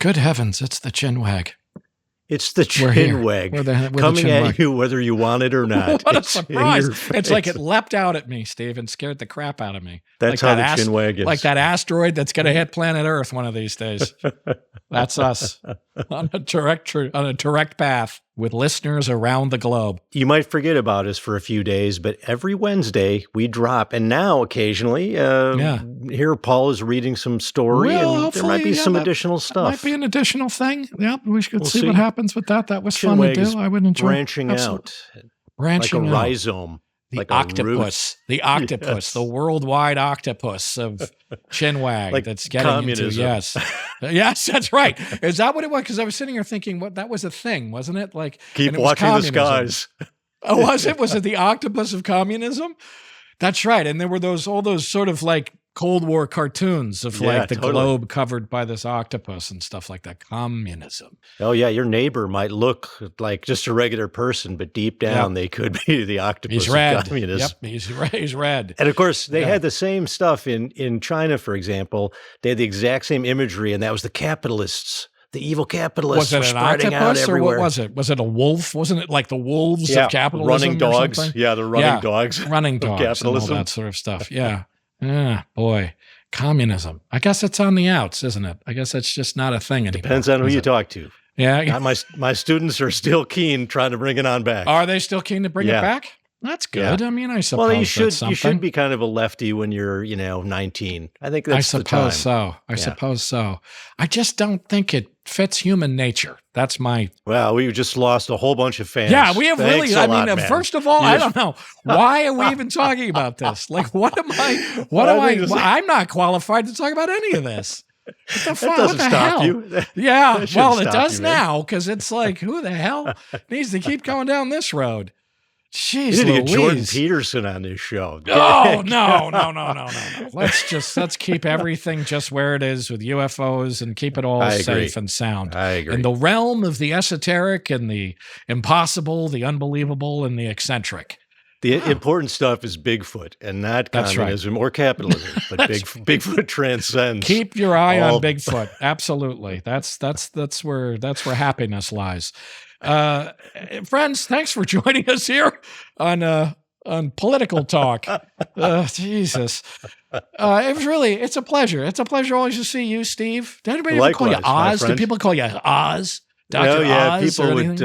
Good heavens, it's the Chinwag. It's the Chinwag coming at you whether you want it or not. What a surprise. It's like it leapt out at me, Steve, and scared the crap out of me. That's like how the Chinwag is. Like that asteroid that's going to hit planet Earth one of these days. That's us on a direct path with listeners around the globe. You might forget about us for a few days, but every Wednesday we drop. And now occasionally, here Paul is reading some story, and there might be some additional stuff. Might be an additional thing. Yeah, we should see what happens with that. That was fun to do. I would enjoy branching out. Branching like a rhizome. The like octopus, the worldwide octopus of Chinwag like that's getting communism. Into, yes, that's right. Is that what it was? Because I was sitting here thinking, what that was a thing, wasn't it? Like keep watching the skies. Oh, was it? Was it the octopus of communism? That's right. And there were all those sort of like Cold War cartoons of like the globe covered by this octopus and stuff like that. Communism. Oh yeah, your neighbor might look like just a regular person, but deep down they could be the octopus of communism. Yep, he's red. And of course, they had the same stuff in China, for example. They had the exact same imagery, and that was the capitalists. The evil capitalists was it were an spreading octopus out everywhere. Or what was it? Was it a wolf? Wasn't it like the wolves of capitalism? Running dogs. Or something? Yeah, the running dogs. Running dogs capitalism. And all that sort of stuff. Yeah. Yeah, boy. Communism. I guess it's on the outs, isn't it? I guess it's just not a thing anymore. Depends on who you talk to. Yeah. My students are still keen trying to bring it on back. Are they still keen to bring it back? That's good. Yeah. I mean, I suppose you should be kind of a lefty when you're, 19. I think that's the time. I suppose so. I just don't think it fits human nature. That's my... Well, we just lost a whole bunch of fans. Yeah, we have first of all, I don't know. Why are we even talking about this? Like, I'm not qualified to talk about any of this. What the fuck? That doesn't stop you. Yeah, well, it does now, because it's like, who the hell needs to keep going down this road? Jeez, you need to get Jordan Peterson on this show. Oh, no. Let's keep everything just where it is with UFOs and keep it all safe and sound. I agree. In the realm of the esoteric and the impossible, the unbelievable, and the eccentric. The important stuff is Bigfoot and not communism or capitalism, but Bigfoot transcends. Keep your eye on Bigfoot. Absolutely. That's where happiness lies. Friends, thanks for joining us here on Political Talk. Jesus. It's a pleasure. It's a pleasure always to see you, Steve. Did anybody ever call you Oz? Did people call you Oz? Dr. Oz? People would,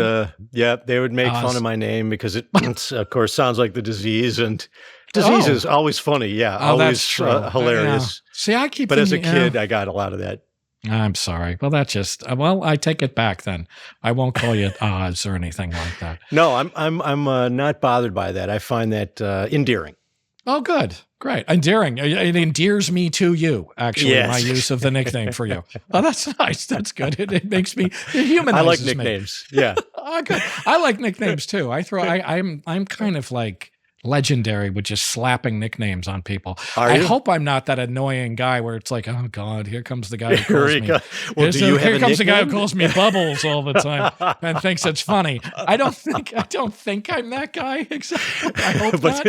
they would make fun of my name because it, of course, sounds like the disease, and disease is always funny. Yeah, always hilarious. See, but as a kid, I got a lot of that. I'm sorry. Well, I take it back then. I won't call you Oz or anything like that. No, I'm not bothered by that. I find that endearing. Oh, good. Great. Endearing. It endears me to you, actually, my use of the nickname for you. Oh, that's nice. That's good. It makes me, it humanizes me. I like nicknames. Yeah. I like nicknames too. I'm kind of like legendary with just slapping nicknames on people. I hope I'm not that annoying guy where it's like, oh God, here comes the guy who calls me. Well, here comes the guy who calls me Bubbles all the time and thinks it's funny. I don't think I'm that guy. Exactly. I hope not.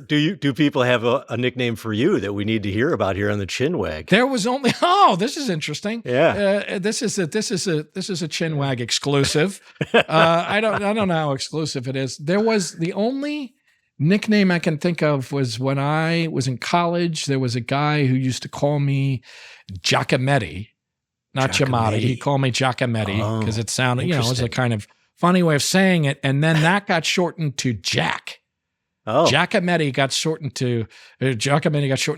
Do people have a nickname for you that we need to hear about here on the Chinwag? There was only this is interesting. Yeah. This is a Chinwag exclusive. I don't know how exclusive it is. There was the only nickname I can think of was when I was in college. There was a guy who used to call me Giacometti, not Giamatti. He called me Giacometti because it sounded, it was a kind of funny way of saying it. And then that got shortened to Jack. Oh, Giacometti got shortened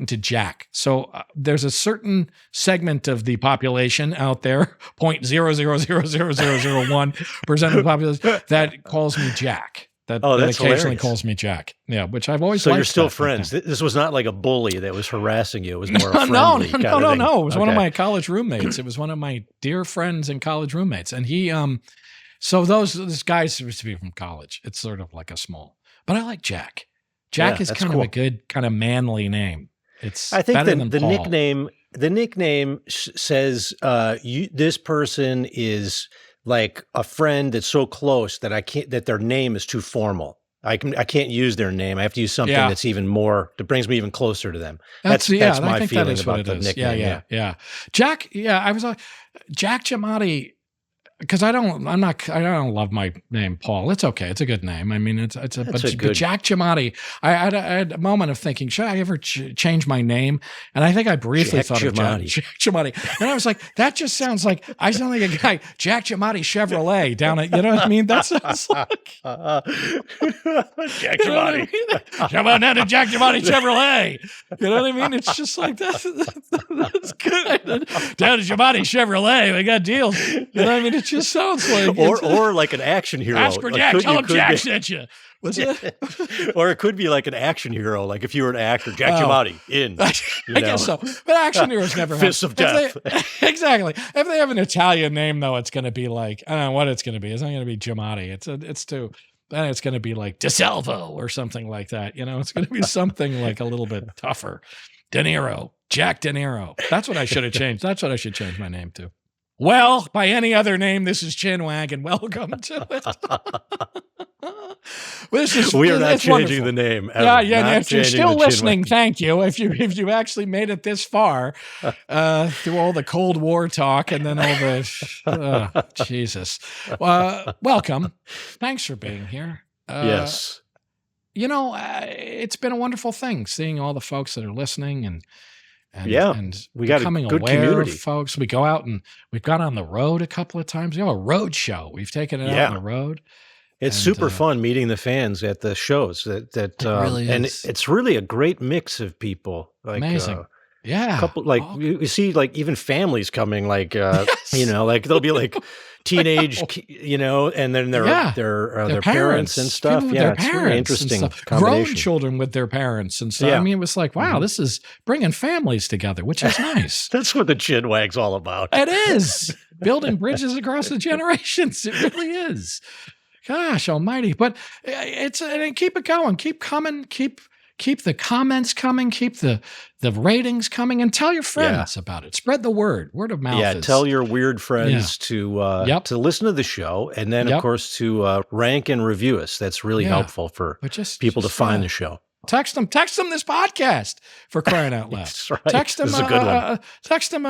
to Jack. So there's a certain segment of the population out there, 0.0000001% of the population that calls me Jack. That occasionally hilarious. Calls me Jack. Yeah, which I've always liked. So you're still friends. This was not like a bully that was harassing you. It was more a friendly No. kind It of thing. was one of my college roommates. It was one of my dear friends and college roommates. And he, so this guy used to be from college. It's sort of like a small, but I like Jack. Jack is kind of a good, kind of manly name. I think the nickname says this person is like a friend that's so close that that their name is too formal. I can't use their name. I have to use something that's even more, that brings me even closer to them. That's my feeling about the nickname. Yeah. Jack, I was like, Jack Giamatti, because I don't love my name, Paul. It's okay. It's a good name. I mean, but Jack Giamatti, I had a moment of thinking, should I ever change my name? And I think I briefly thought of Jack Giamatti. And I was like, that just sounds like, I sound like a guy, Jack Giamatti Chevrolet down at, you know what I mean? That sounds like. Jack Giamatti. Come on down to Jack Giamatti Chevrolet. You know what I mean? It's just like, that's good. Down to Giamatti Chevrolet, we got deals. You know what I mean? It just sounds like or like an action hero. Ask for Jack. Tell him Jack sent you. What's it? Or it could be like an action hero, like if you were an actor, Jack Giamatti in. I guess so. But action heroes never have Fists of Death. Exactly. If they have an Italian name, though, it's going to be like, I don't know what it's going to be. It's not going to be Giamatti. Then it's going to be like DeSalvo or something like that. You know, it's going to be something like a little bit tougher. De Niro, Jack De Niro. That's what I should have changed. That's what I should change my name to. Well, by any other name, this is Chinwag, and welcome to it. We are not changing the name. Ever. Yeah. If you're still listening, thank you. If you actually made it this far through all the Cold War talk and then all the Jesus, welcome. Thanks for being here. Yes. You know, it's been a wonderful thing seeing all the folks that are listening and we got becoming a good aware community. Of folks. We go out and we've gone on the road a couple of times. We have a road show. We've taken it out on the road. It's super fun meeting the fans at the shows. It really is. And it's really a great mix of people. Like, amazing. A couple, like you see, like even families coming, like you know, like they'll be like teenage, you know, and then their parents and stuff. Yeah, it's really interesting combination. Grown children with their parents and stuff. I mean, it was like, wow, this is bringing families together, which is nice. That's what the Chinwag's all about. It is building bridges across the generations. It really is. Gosh almighty. But and keep it going. Keep coming. Keep the comments coming. Keep the ratings coming, and tell your friends about it. Spread the word. Word of mouth. Yeah, tell your weird friends to listen to the show, and then of course to rank and review us. That's really helpful for people to find the show. Text them this podcast, for crying out loud. That's right. Text them. This is a good one. Text them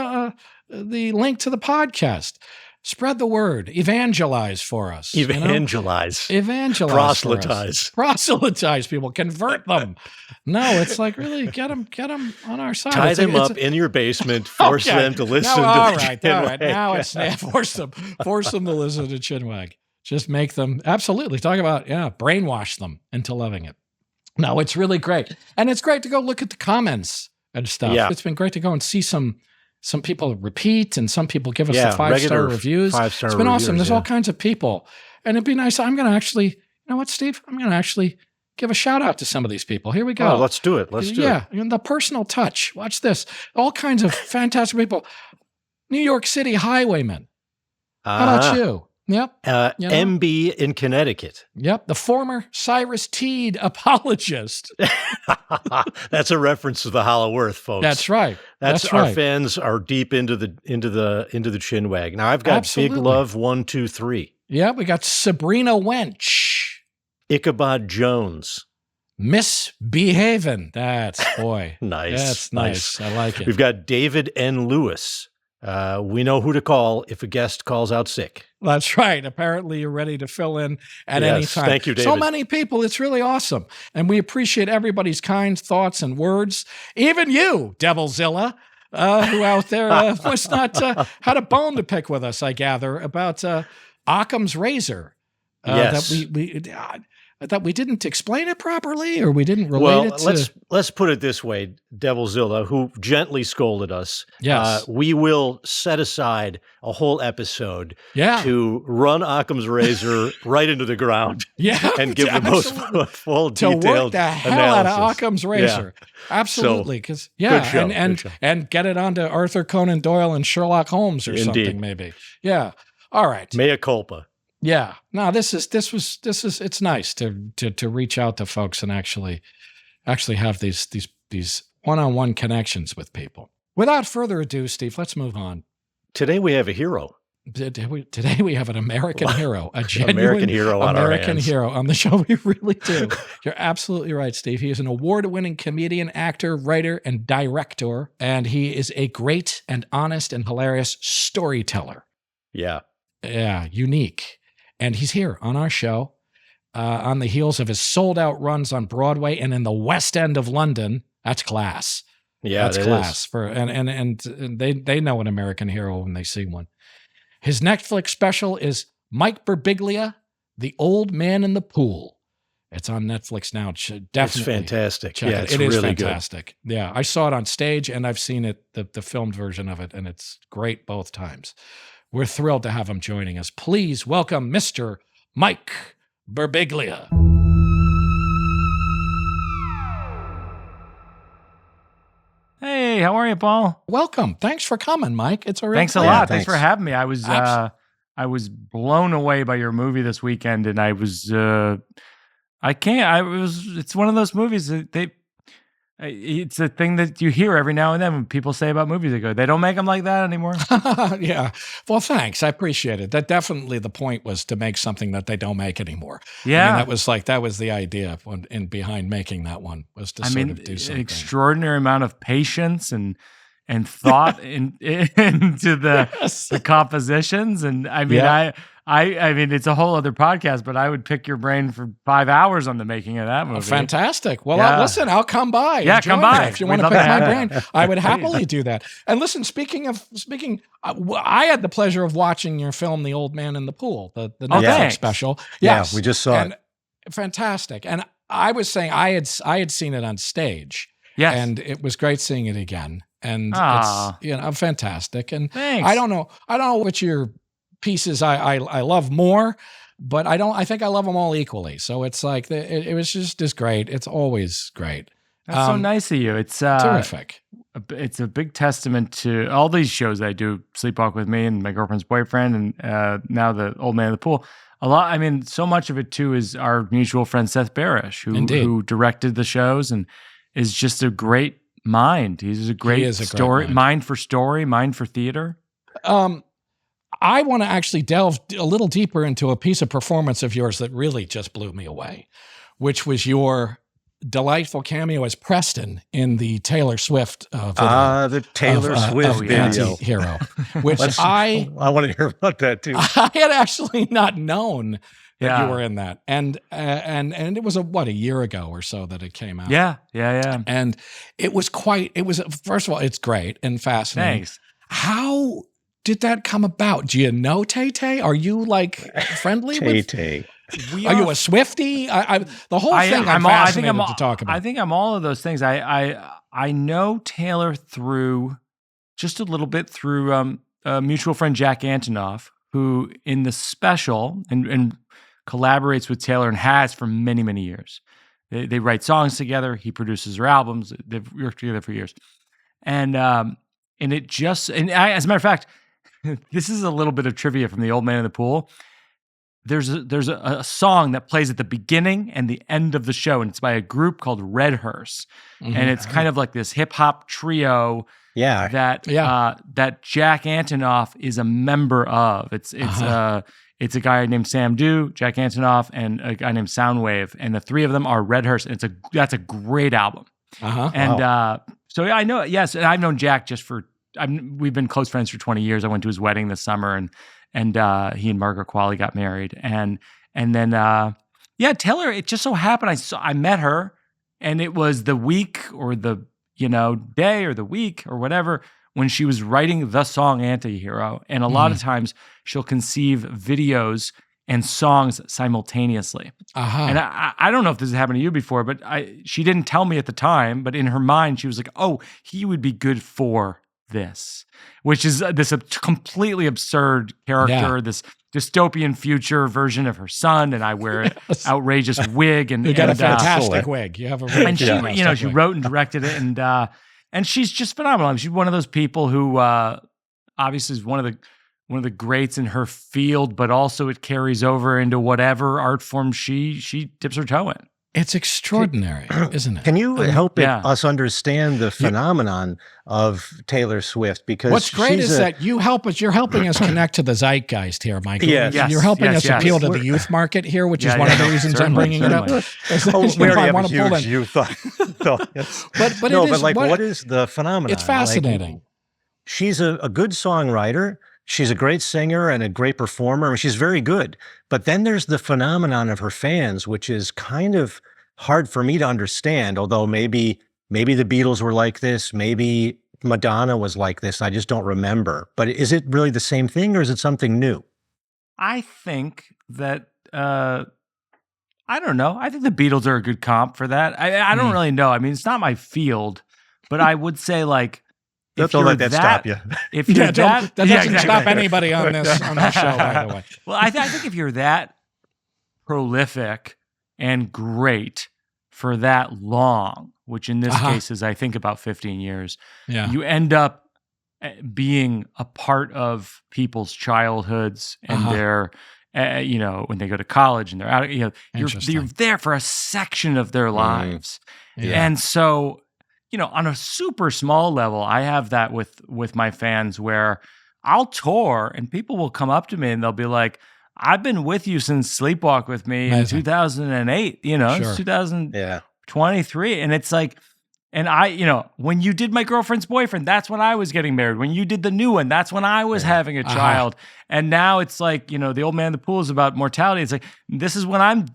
the link to the podcast. Spread the word. Evangelize for us. Evangelize. Proselytize. Proselytize people. Convert them. No, it's like really get them on our side. Tie them up in your basement. Force them to listen to Chinwag. All right. Now it's force them to listen to Chinwag. Just make them absolutely talk about brainwash them into loving it. No, it's really great, and it's great to go look at the comments and stuff. Yeah. It's been great to go and see some people repeat, and some people give us the 5-star reviews. It's been awesome. There's all kinds of people. And it'd be nice. I'm going to actually, you know what, Steve? I'm going to actually give a shout out to some of these people. Here we go. Oh, let's do it. Let's do it. Yeah, the personal touch. Watch this. All kinds of fantastic people. New York City highwaymen. How about you? Yep. MB in Connecticut. Yep. The former Cyrus Teed apologist. That's a reference to the Hollow Earth, folks. That's right. That's our fans are deep into the Chinwag. Now I've got Big Love 1, 2, 3. Yeah, we got Sabrina Wench. Ichabod Jones. Misbehaving. That's boy. Nice. That's nice. I like it. We've got David N. Lewis. We know who to call if a guest calls out sick. That's right. Apparently, you're ready to fill in at any time. Thank you, David. So many people. It's really awesome. And we appreciate everybody's kind thoughts and words. Even you, Devilzilla, who out there was not had a bone to pick with us, I gather, about Occam's razor. Yes. That we didn't explain it properly, or we didn't relate it to... let's put it this way, Devilzilla, who gently scolded us. Yes. We will set aside a whole episode to run Occam's razor right into the ground and give the most full, detailed to work the hell analysis. Out of Occam's razor. Yeah. Absolutely. Because and get it onto Arthur Conan Doyle and Sherlock Holmes or something, maybe. Yeah. All right. Mea culpa. Yeah. No, this is it's nice to reach out to folks and actually have these one-on-one connections with people. Without further ado, Steve, let's move on. Today we have a hero. Today we have an American hero, a genuine American hero on American hero on the show. We really do. You're absolutely right, Steve. He is an award-winning comedian, actor, writer, and director, and he is a great and honest and hilarious storyteller. Yeah. Yeah, unique. And he's here on our show on the heels of his sold-out runs on Broadway and in the West End of London. That's class. Yeah, that's class. And they know an American hero when they see one. His Netflix special is Mike Birbiglia, The Old Man in the Pool. It's on Netflix now. Definitely. It's fantastic. Yeah, it is really fantastic. Good. Yeah, I saw it on stage and I've seen it, the filmed version of it, and it's great both times. We're thrilled to have him joining us. Please welcome Mr. Mike Birbiglia. Hey, how are you, Paul? Welcome. Thanks for coming, Mike. It's a real Thanks a lot. Thanks for having me. I was blown away by your movie this weekend, and it's one of those movies that it's a thing that you hear every now and then when people say about movies. They go, they don't make them like that anymore. Yeah. Well, thanks. I appreciate it. That definitely the point was to make something that they don't make anymore. Yeah. I mean, that was the idea behind making that one, was to sort of do something. An extraordinary amount of patience and thought into the compositions. And I mean, I mean, it's a whole other podcast, but I would pick your brain for 5 hours on the making of that movie. Oh, fantastic. Well, listen, I'll come by. Yeah, come by. If you want to pick my brain, I would happily do that. And listen, I had the pleasure of watching your film, The Old Man in the Pool, the Netflix special. Yes. Yeah, we just saw it. Fantastic. And I was saying I had seen it on stage. Yes. And it was great seeing it again. And it's fantastic. And thanks. I don't know what your pieces I love more, but I think I love them all equally. So it's like it was just as great. It's always great. That's so nice of you. It's terrific. It's a big testament to all these shows I do, Sleepwalk with Me and My Girlfriend's Boyfriend, and now The Old Man in the Pool. So much of it too is our mutual friend Seth Barish, who directed the shows and is just a great mind. He's a great mind for story, mind for theater. I want to actually delve a little deeper into a piece of performance of yours that really just blew me away, which was your delightful cameo as Preston in the Taylor Swift video. The Taylor Swift video. Anti-hero, which I want to hear about that too. I had actually not known that you were in that. And it was a year ago or so that it came out. Yeah. And first of all, it's great and fascinating. Thanks. How did that come about? Do you know Tay-Tay? Are you like friendly with Tay-Tay? Are you a Swiftie? The whole thing I'm fascinated to talk about. I think I'm all of those things. I know Taylor through just a little bit through a mutual friend, Jack Antonoff, who in the special and collaborates with Taylor and has for many, many years. They write songs together. He produces her albums. They've worked together for years. And as a matter of fact, this is a little bit of trivia from The Old Man in the Pool. There's a song that plays at the beginning and the end of the show, and it's by a group called Red Hearse. Mm-hmm. And it's kind of like this hip hop trio that Jack Antonoff is a member of. It's a guy named Sam Dew, Jack Antonoff, and a guy named Soundwave, and the three of them are Red Hearse, and that's a great album. So I know, yes, and I've known Jack we've been close friends for 20 years. I went to his wedding this summer, and he and Margaret Qualley got married, and then Taylor. It just so happened I met her, and it was the week or the day or the week or whatever when she was writing the song Anti-Hero, and a lot of times she'll conceive videos and songs simultaneously. And I don't know if this has happened to you before, but she didn't tell me at the time, but in her mind she was like, "Oh, he would be good for this," which is this completely absurd character, this dystopian future version of her son, and I wear an outrageous wig, and you got a fantastic wig. You have a really she wrote and directed it, and she's just phenomenal. She's one of those people who obviously is one of the greats in her field, but also it carries over into whatever art form she dips her toe in. It's extraordinary, isn't it? Can you help us understand the phenomenon of Taylor Swift? Because what's great is that you're helping us connect to the zeitgeist here, Michael. Yes. You're helping us appeal to the youth market here, which is one of the reasons I'm bringing it up. We already have a huge youth audience. But what is the phenomenon? It's fascinating. She's a good songwriter. She's a great singer and a great performer. I mean, she's very good. But then there's the phenomenon of her fans, which is kind of hard for me to understand, although maybe the Beatles were like this, maybe Madonna was like this. I just don't remember. But is it really the same thing, or is it something new? I think that, I don't know. I think the Beatles are a good comp for that. I don't really know. I mean, it's not my field, but I would say like, Don't let that stop you. If you're that doesn't stop anybody on this show, by the way. Well, I think if you're that prolific and great for that long, which in this case is, I think, about 15 years, you end up being a part of people's childhoods and their, when they go to college and they're out, you're there for a section of their lives. And so, on a super small level, I have that with my fans where I'll tour and people will come up to me and they'll be like, I've been with you since Sleepwalk with Me in 2008, it's 2023. And it's like, and when you did My Girlfriend's Boyfriend, that's when I was getting married. When you did the new one, that's when I was having a child. And now it's like, The Old Man in the Pool is about mortality. It's like, this is when I'm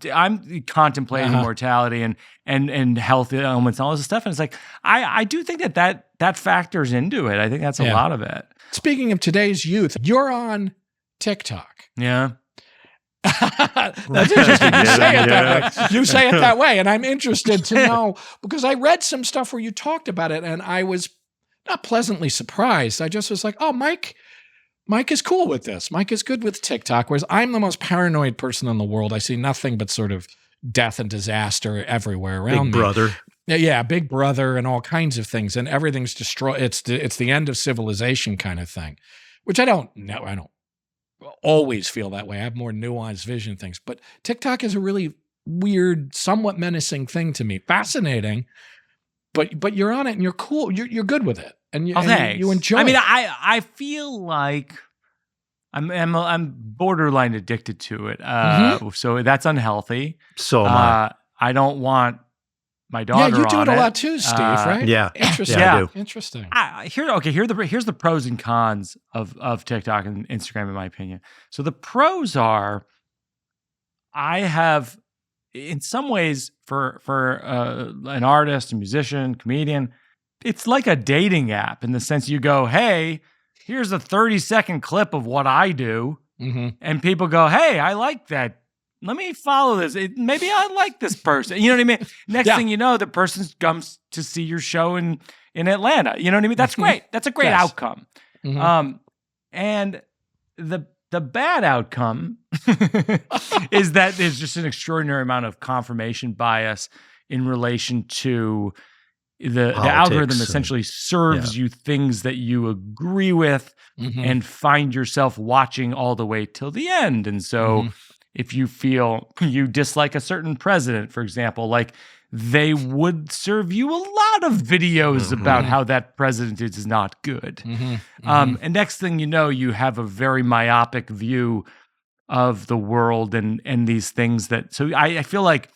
contemplating mortality and health elements and all this stuff. And it's like, I do think that factors into it. I think that's a lot of it. Speaking of today's youth, you're on TikTok. Yeah. That's interesting. You say it that way. You say it that way, and I'm interested to know because I read some stuff where you talked about it, and I was not pleasantly surprised. I just was like, "Oh, Mike is cool with this. Mike is good with TikTok." Whereas I'm the most paranoid person in the world. I see nothing but sort of death and disaster everywhere around me. Big brother. Yeah, Big Brother, and all kinds of things, and everything's destroyed. It's the end of civilization kind of thing, which I don't know. I don't always feel that way. I have more nuanced vision things, but TikTok is a really weird, somewhat menacing thing to me. Fascinating, but you're on it and you're cool. You're good with it, and you enjoy. I mean, it. I feel like I'm borderline addicted to it. So that's unhealthy. So am I. I don't want my daughter. Yeah, you do on it a lot too, Steve. Right? Yeah, interesting. Yeah, I do. Interesting. Here's the pros and cons of TikTok and Instagram, in my opinion. So the pros are, I have, in some ways, for an artist, a musician, comedian, it's like a dating app in the sense you go, hey, here's a 30-second clip of what I do, and people go, hey, I like that. Let me follow this. Maybe I like this person. You know what I mean? Next thing you know, the person comes to see your show in Atlanta. You know what I mean? That's great. That's a great outcome. And the bad outcome is that there's just an extraordinary amount of confirmation bias in relation to the algorithm essentially serves you things that you agree with and find yourself watching all the way till the end. And so if you feel you dislike a certain president, for example, like they would serve you a lot of videos about how that president is not good. And next thing you know, you have a very myopic view of the world and these things so I feel like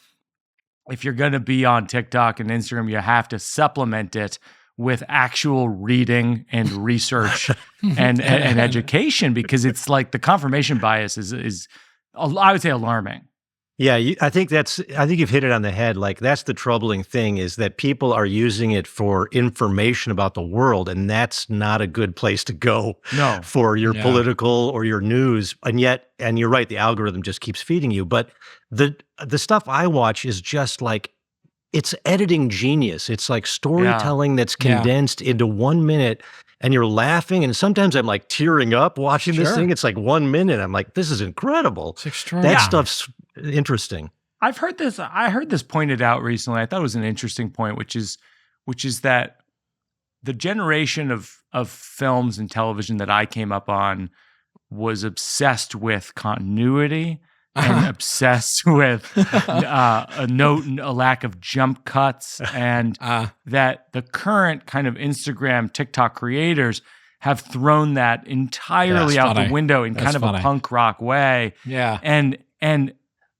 if you're going to be on TikTok and Instagram, you have to supplement it with actual reading and research and education, because it's like the confirmation bias is I would say alarming. Yeah, I think you've hit it on the head. Like, that's the troubling thing, is that people are using it for information about the world, and that's not a good place to go for your political or your news. And you're right, the algorithm just keeps feeding you. But the stuff I watch is just like, it's editing genius. It's like storytelling that's condensed into 1 minute, and you're laughing. And sometimes I'm like tearing up watching this thing. It's like 1 minute. I'm like, this is incredible. It's extraordinary. That stuff's interesting. I heard this pointed out recently. I thought it was an interesting point, which is that the generation of films and television that I came up on was obsessed with continuity and obsessed with a lack of jump cuts, and that the current kind of Instagram, TikTok creators have thrown that entirely out the window in kind of a punk rock way. Yeah. And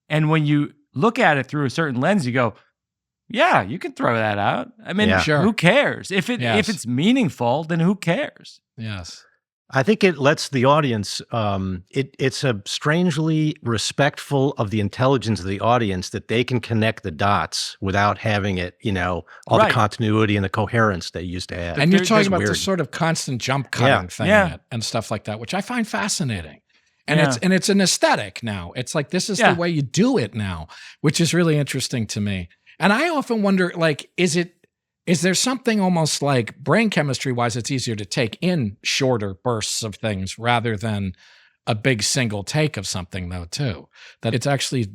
when you look at it through a certain lens, you go, yeah, you can throw that out. I mean, who cares? If it's meaningful, then who cares? Yes. I think it lets the audience, it's a strangely respectful of the intelligence of the audience that they can connect the dots without having it, all the continuity and the coherence they used to have. And you're talking about the sort of constant jump cutting thing and stuff like that, which I find fascinating. And it's an aesthetic now. It's like, this is the way you do it now, which is really interesting to me. And I often wonder, like, is there something almost like brain chemistry wise, it's easier to take in shorter bursts of things rather than a big single take of something, though, too? That it's actually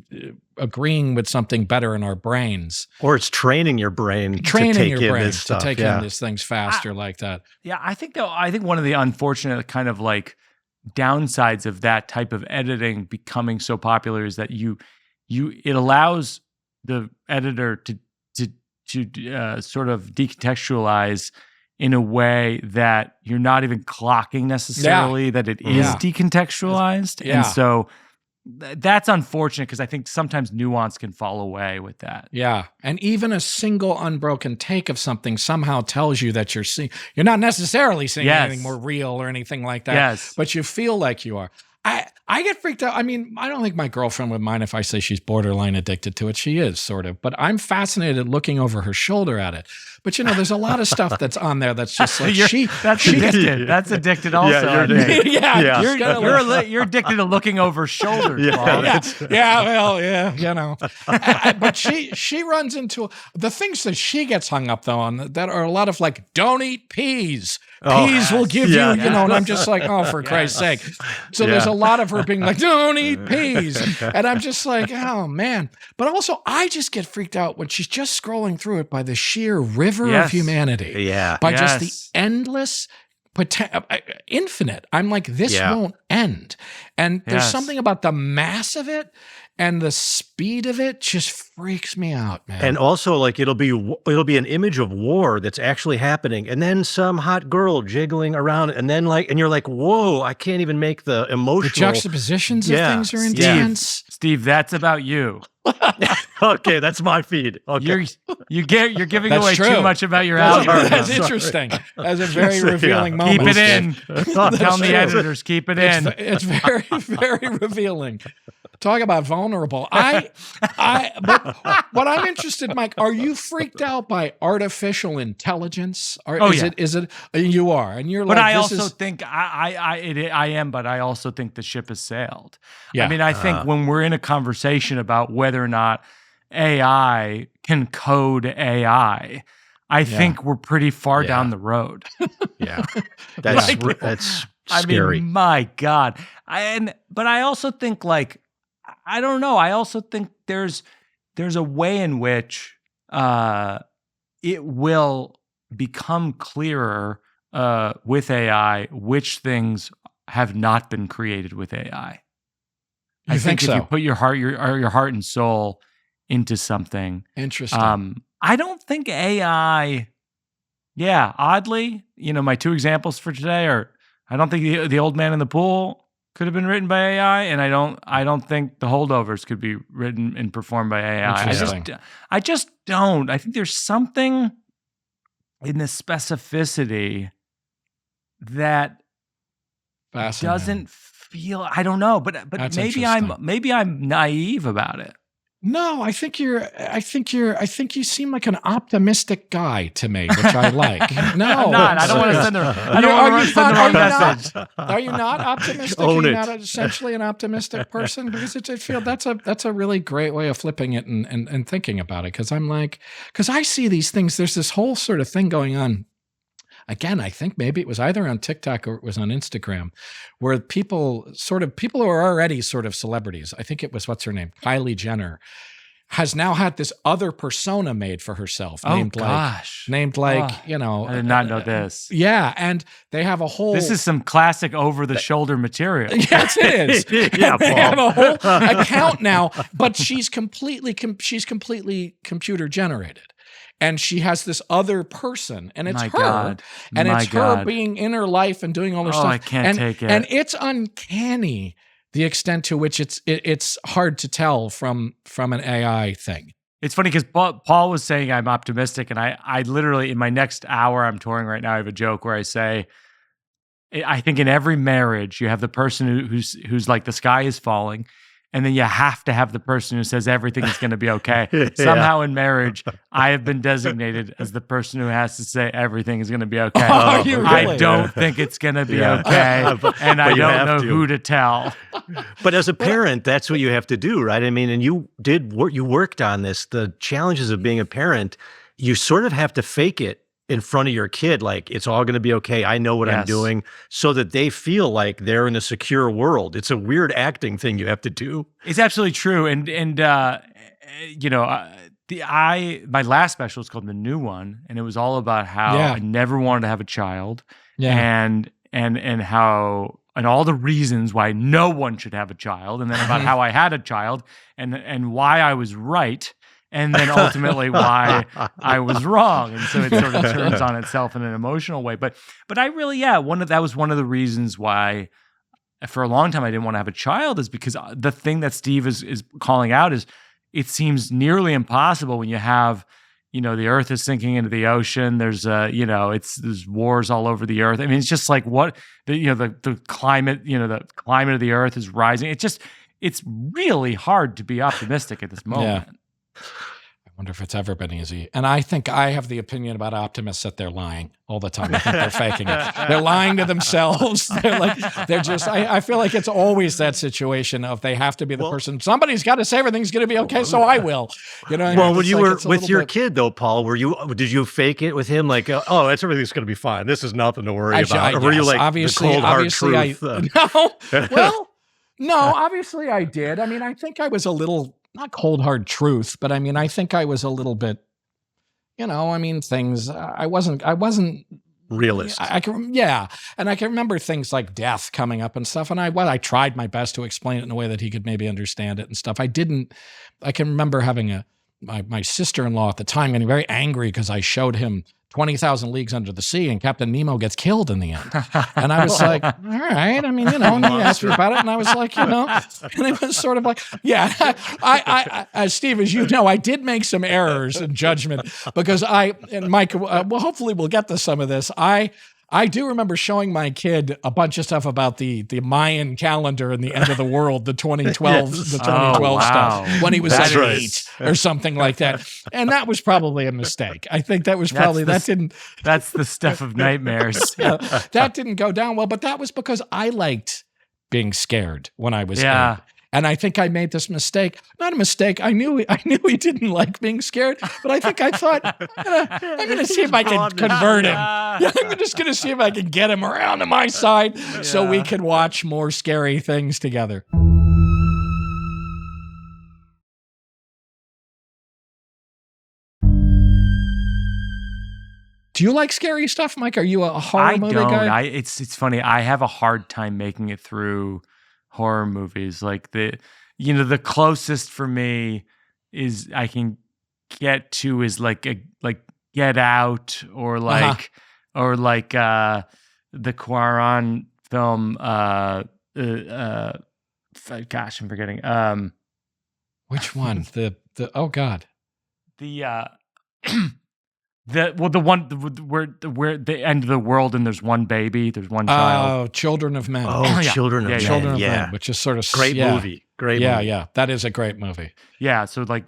agreeing with something better in our brains. Or it's training your brain to take in these things faster like that. Yeah, I think one of the unfortunate kind of like downsides of that type of editing becoming so popular is that it allows the editor to sort of decontextualize in a way that you're not even clocking necessarily that it is decontextualized. And so that's unfortunate because I think sometimes nuance can fall away with that. Yeah. And even a single unbroken take of something somehow tells you that you're not necessarily seeing anything more real or anything like that, but you feel like you are. I get freaked out. I mean, I don't think my girlfriend would mind if I say she's borderline addicted to it. She is, sort of. But I'm fascinated looking over her shoulder at it. But, there's a lot of stuff that's on there that's just like, that's addicted. That's addicted also. You're addicted to looking over shoulders. But she runs into the things that she gets hung up, though, on that are a lot of like, don't eat peas. Peas will give you, and I'm just like, oh, for Christ's sake. So there's a lot of her being like, don't eat peas. And I'm just like, oh, man. But also, I just get freaked out when she's just scrolling through it by the sheer river of humanity. Yeah. By just the endless, infinite. I'm like, this won't end. And there's something about the mass of it and the speed of it just freaks me out, man. And also, like, it'll be an image of war that's actually happening, and then some hot girl jiggling around, and then and you're like, whoa, I can't even make the emotional. The juxtapositions of things are intense. Steve, that's about you. Okay, that's my feed. Okay. You're giving away too much about your algorithm. That's interesting. That's a very revealing moment. Keep it in. Tell the editors, keep it in. It's very, very revealing. Talk about vulnerable. But what I'm interested, Mike, are you freaked out by artificial intelligence? Is it? You are, and you're like. But I also think I am. But I also think the ship has sailed. Yeah. I mean, I think when we're in a conversation about whether or not AI can code AI, I think we're pretty far down the road. Yeah, that's scary. I mean, my God. But I also think I don't know. I also think there's a way in which it will become clearer with AI which things have not been created with AI. I think if you put your heart and soul into something, interesting. I don't think AI. Yeah, oddly, my two examples for today are: I don't think the Old Man in the Pool could have been written by AI, and I don't think The Holdovers could be written and performed by AI. I just don't. I think there's something in the specificity that doesn't feel. I don't know, but maybe I'm naive about it. No, I think you seem like an optimistic guy to me, which I like. No, I'm not. I don't want to send the wrong message. Are you not optimistic? Are you not essentially an optimistic person? Because I feel that's a really great way of flipping it and thinking about it. Because I see these things. There's this whole sort of thing going on. Again, I think maybe it was either on TikTok or it was on Instagram, where people who are already sort of celebrities. I think it was, what's her name? Kylie Jenner. has now had this other persona made for herself named I you know. I did not know this. Yeah, and they have a whole. This is some classic over-the-shoulder material. Yes, it is. Yeah, they have a whole account now, but she's completely computer generated. And she has this other person, and it's her. And it's her being in her life and doing all this stuff. I can't take it. And it's uncanny the extent to which it's hard to tell from an AI thing. It's funny because Paul was saying I'm optimistic, and I literally, in my next hour, I'm touring right now, I have a joke where I say, I think in every marriage, you have the person who's like, the sky is falling, and then you have to have the person who says everything is going to be okay. Somehow in marriage, I have been designated as the person who has to say everything is going to be okay. Oh, you really? I don't think it's going to be okay, and I don't know who to tell. But as a parent, that's what you have to do, right? I mean, and you worked on this. The challenges of being a parent, you sort of have to fake it in front of your kid, like it's all going to be okay. I know what I'm doing, so that they feel like they're in a secure world. It's a weird acting thing you have to do. It's absolutely true, and you know, my last special is called The New One, and it was all about how I never wanted to have a child, and how, and all the reasons why no one should have a child, and then about how I had a child, and why I was right. And then ultimately why I was wrong. And so it sort of turns on itself in an emotional way. But I really, that was one of the reasons why for a long time I didn't want to have a child, is because the thing that Steve is calling out is it seems nearly impossible when you have, you know, the earth is sinking into the ocean. There's there's wars all over the earth. I mean, it's just like the climate, the climate of the earth is rising. It's really hard to be optimistic at this moment. Yeah. I wonder if it's ever been easy. And I think I have the opinion about optimists that they're lying all the time. I think they're faking it. They're lying to themselves. I feel like it's always that situation of they have to be the person. Somebody's got to say everything's going to be okay, so I will. You know. Well, when you were with your kid though, Paul, did you fake it with him? Like, oh, everything's going to be fine. This is nothing to worry about. Or were you like obviously, the cold hard truth? No, obviously I did. I mean, I think I was a little. Not cold hard truth, but I mean, I think I was a little bit, things. I wasn't realist. And I can remember things like death coming up and stuff. And I tried my best to explain it in a way that he could maybe understand it and stuff. I can remember having my sister-in-law at the time getting very angry because I showed him 20,000 Leagues Under the Sea and Captain Nemo gets killed in the end. And I was like, all right. I mean, and he asked me about it and I was like, and it was sort of like, Steve, as you know, I did make some errors in judgment because and Mike, hopefully we'll get to some of this. I do remember showing my kid a bunch of stuff about the Mayan calendar and the end of the world, the 2012 stuff when he was 8 or something like that. And that was probably a mistake. I think that was probably that's the stuff of nightmares. That didn't go down well, but that was because I liked being scared when I was 8. And I think I made this mistake. Not a mistake. I knew he didn't like being scared, but I think I thought, I'm going to see if I can convert him. I'm just going to see if I can get him around to my side so we can watch more scary things together. Do you like scary stuff, Mike? Are you a horror movie guy? It's funny. I have a hard time making it through horror movies. Like the closest for me is I can get to is like Get Out or the Cuarón film. Gosh, I'm forgetting. Which one? The oh God. The one where the end of the world and there's one baby, there's one child. Oh, Children of Men. Oh, Children of Men. Children of Men, which is sort of great movie. Great movie. Yeah. That is a great movie. Yeah, so like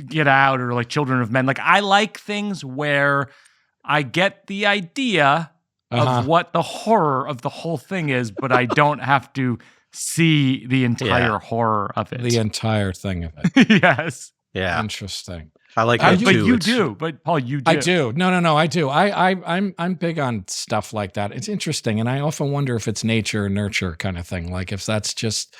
Get Out or like Children of Men. Like I like things where I get the idea of what the horror of the whole thing is, but I don't have to see the entire horror of it. The entire thing of it. Yes. Yeah. Interesting. I like that too. But you do. But Paul, you do. I do. No, I do. I'm big on stuff like that. It's interesting, and I often wonder if it's nature or nurture kind of thing. Like if that's just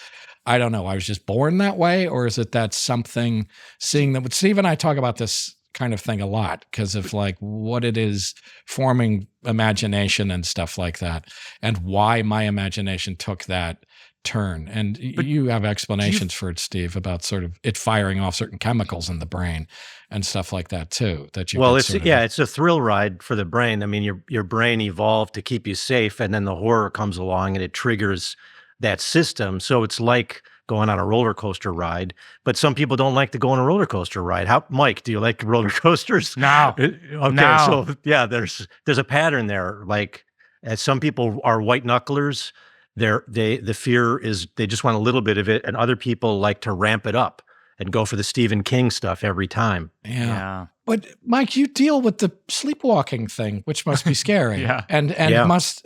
I don't know, I was just born that way, or is it that something, seeing that, Steve and I talk about this kind of thing a lot because of like what it is forming imagination and stuff like that, and why my imagination took that turn. And you have explanations for it, Steve, about sort of it firing off certain chemicals in the brain and stuff like that too. That you it's a thrill ride for the brain. I mean, your brain evolved to keep you safe, and then the horror comes along and it triggers that system. So it's like going on a roller coaster ride, but some people don't like to go on a roller coaster ride. Mike, do you like roller coasters? No. Okay, no. So yeah, there's a pattern there. Like, as some people are white knucklers, the fear is they just want a little bit of it, and other people like to ramp it up and go for the Stephen King stuff every time. Yeah. But Mike, you deal with the sleepwalking thing, which must be scary. Yeah. And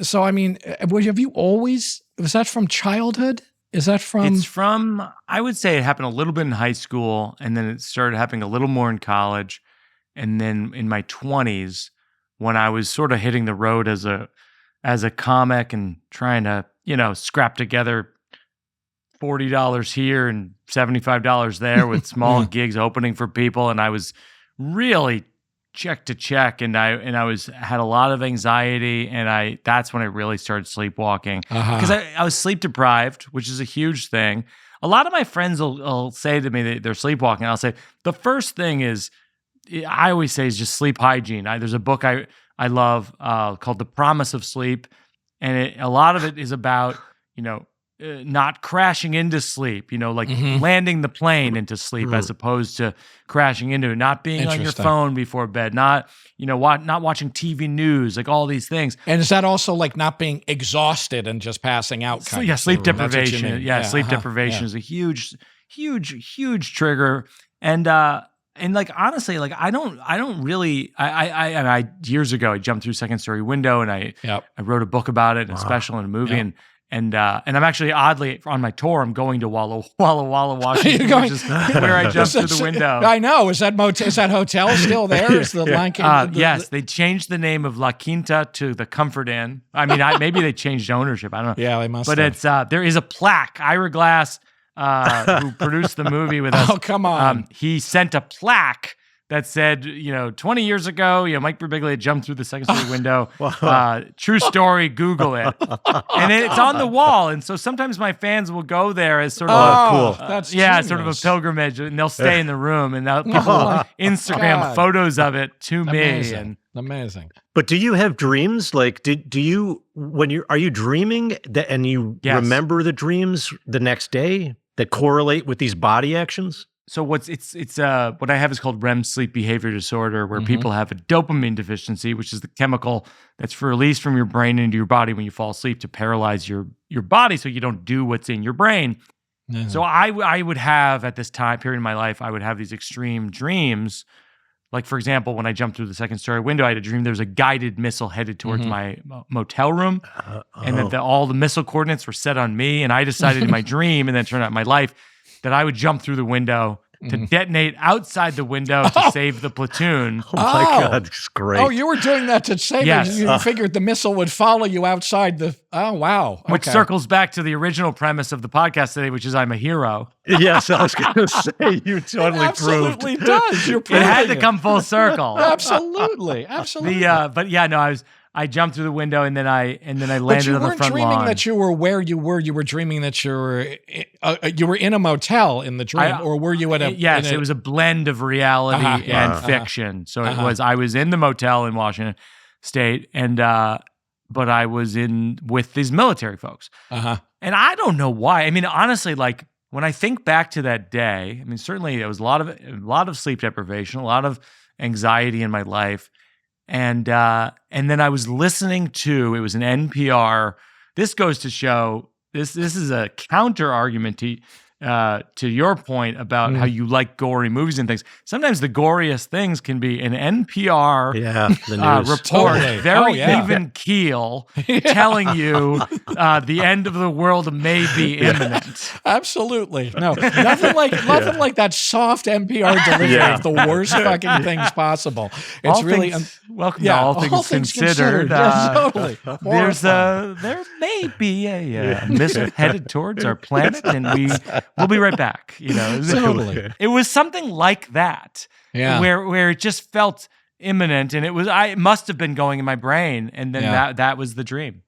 so I mean, have you always, was that from childhood? Is that from? It's from, I would say it happened a little bit in high school, and then it started happening a little more in college. And then in my 20s, when I was sort of hitting the road as a comic and trying to, scrap together $40 here and $75 there with small gigs opening for people. And I was really check to check, and I had a lot of anxiety, and that's when I really started sleepwalking, because I was sleep deprived, which is a huge thing. A lot of my friends will say to me that they're sleepwalking. I'll say the first thing is, I always say, is just sleep hygiene. There's a book I love called The Promise of Sleep, and a lot of it is about not crashing into sleep, like landing the plane into sleep as opposed to crashing into it, not being on your phone before bed, not watching TV news, like all these things. And is that also like not being exhausted and just passing out? Sleep deprivation. Sleep deprivation is a huge, huge, huge trigger. And like, honestly, like I don't really, I years ago, I jumped through Second Story Window, and I wrote a book about it, a special and a movie. And I'm actually, oddly, on my tour, I'm going to Walla Walla, Washington, which is where I jumped through the window. I know. Is that hotel still there? Is the yes, they changed the name of La Quinta to the Comfort Inn. I mean, maybe they changed ownership. I don't know. Yeah, they must. But have. It's there is a plaque. Ira Glass, who produced the movie with us. Oh, come on. He sent a plaque that said, 20 years ago, Mike Birbiglia jumped through the second story window. True story, Google it. And it's on the wall. And so sometimes my fans will go there as sort of cool. That's sort of a pilgrimage, and they'll stay in the room, and people Instagram photos of it to me. Amazing. But do you have dreams? Like, do you, are you dreaming that, and you remember the dreams the next day that correlate with these body actions? So what I have is called REM sleep behavior disorder, where people have a dopamine deficiency, which is the chemical that's released from your brain into your body when you fall asleep to paralyze your body so you don't do what's in your brain. Mm-hmm. So I would have, at this time period in my life, I would have these extreme dreams. Like, for example, when I jumped through the second story window, I had a dream there was a guided missile headed towards my motel room, and that all the missile coordinates were set on me. And I decided in my dream, and then it turned out in my life, that I would jump through the window to detonate outside the window to save the platoon. Oh my God, it's great. Oh, you were doing that to save it. You figured the missile would follow you outside the, oh wow. Okay. Which circles back to the original premise of the podcast today, which is I'm a hero. Yes, I was going to say, you totally proved. It absolutely does. You're it had to come full circle. Absolutely. I jumped through the window, and then I landed on the front lawn. But you weren't dreaming that you were where you were. You were dreaming that you were in a motel in the dream, or were you at a? Yes, it was a blend of reality and fiction. So I was in the motel in Washington State, and but I was with these military folks. And I don't know why. I mean, honestly, like when I think back to that day, I mean, certainly there was a lot of sleep deprivation, a lot of anxiety in my life. And then I was listening to, it was an NPR. This goes to show, this is a counter argument to your point about how you like gory movies and things, sometimes the goriest things can be an NPR report, very even keel, telling you the end of the world may be imminent. Absolutely. No, nothing like that soft NPR delivery of the worst fucking things possible. It's welcome to All Things Considered. Totally. There may be a missile headed towards our planet, and we'll be right back. Totally. It was something like that, where it just felt imminent, and it must have been going in my brain, and then that was the dream.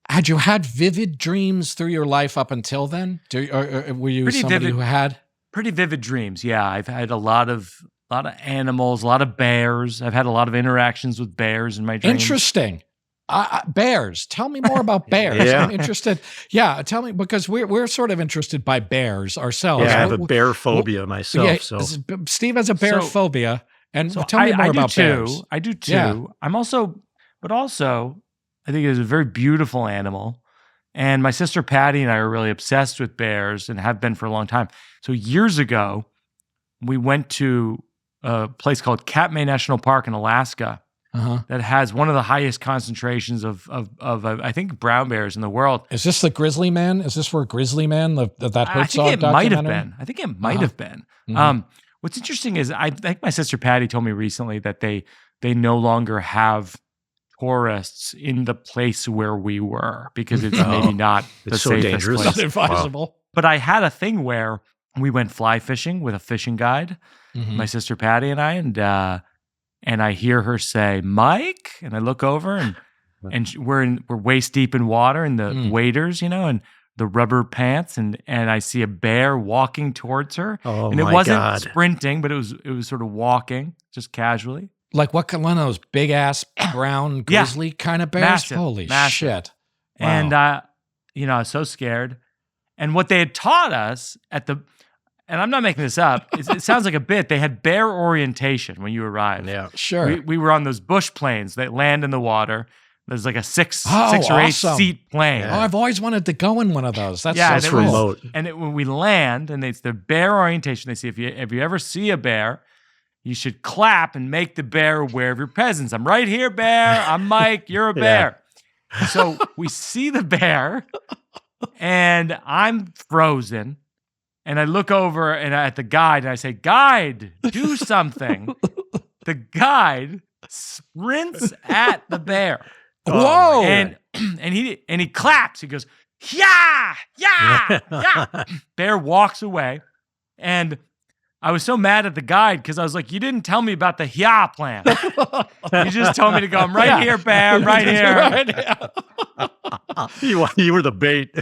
Had you had vivid dreams through your life up until then? Or were you somebody who had pretty vivid dreams? Yeah, I've had a lot of animals, a lot of bears. I've had a lot of interactions with bears in my dreams. Interesting. Bears. Tell me more about bears. I'm interested. Yeah, tell me, because we're sort of interested by bears ourselves. Yeah, I have a bear phobia myself. Yeah, so Steve has a bear phobia, and tell me more about bears. I do too. Yeah. But also, I think it is a very beautiful animal. And my sister Patty and I are really obsessed with bears and have been for a long time. So years ago, we went to a place called Katmai National Park in Alaska. That has one of the highest concentrations of I think brown bears in the world. Is this the Grizzly Man? Is this where Grizzly Man, that Herzog documentary? I think it might have been. What's interesting is I think my sister Patty told me recently that they no longer have tourists in the place where we were because it's maybe not the so safest dangerous. place. Not advisable. Wow. But I had a thing where we went fly fishing with a fishing guide, my sister Patty and I, and I hear her say, "Mike," and I look over and we're waist deep in water in the waders, and the rubber pants, and I see a bear walking towards her. Oh, and it wasn't sprinting, but it was sort of walking just casually. Like one of those big ass brown grizzly kind of bears? Massive, Holy massive. shit. Wow. And I was so scared. And what they had taught us and I'm not making this up, it sounds like a bit. They had bear orientation when you arrived. Yeah, sure. We were on those bush planes that land in the water. There's like a six or eight seat plane. Yeah. Oh, I've always wanted to go in one of those. That's remote. And when we land, and it's the bear orientation. They say if you ever see a bear, you should clap and make the bear aware of your presence. I'm right here, bear. I'm Mike. You're a bear. So we see the bear, and I'm frozen. And I look over at the guide, and I say, "Guide, do something." The guide sprints at the bear. Whoa! And he claps. He goes, "Yeah, yeah, yeah." Bear walks away, and I was so mad at the guide because I was like, "You didn't tell me about the HYA plan. You just told me to go. I'm right here, bear. I'm right here." You were the bait.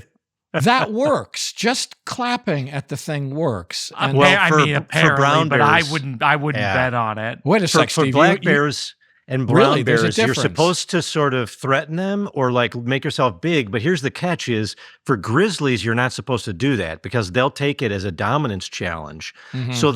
That works. Just clapping at the thing works. And apparently, for brown bears, but I wouldn't bet on it. Wait a sec, for Steve. Black bears and brown bears, you're difference. supposed to sort of threaten them or like make yourself big. But here's the catch: is for grizzlies, you're not supposed to do that because they'll take it as a dominance challenge. So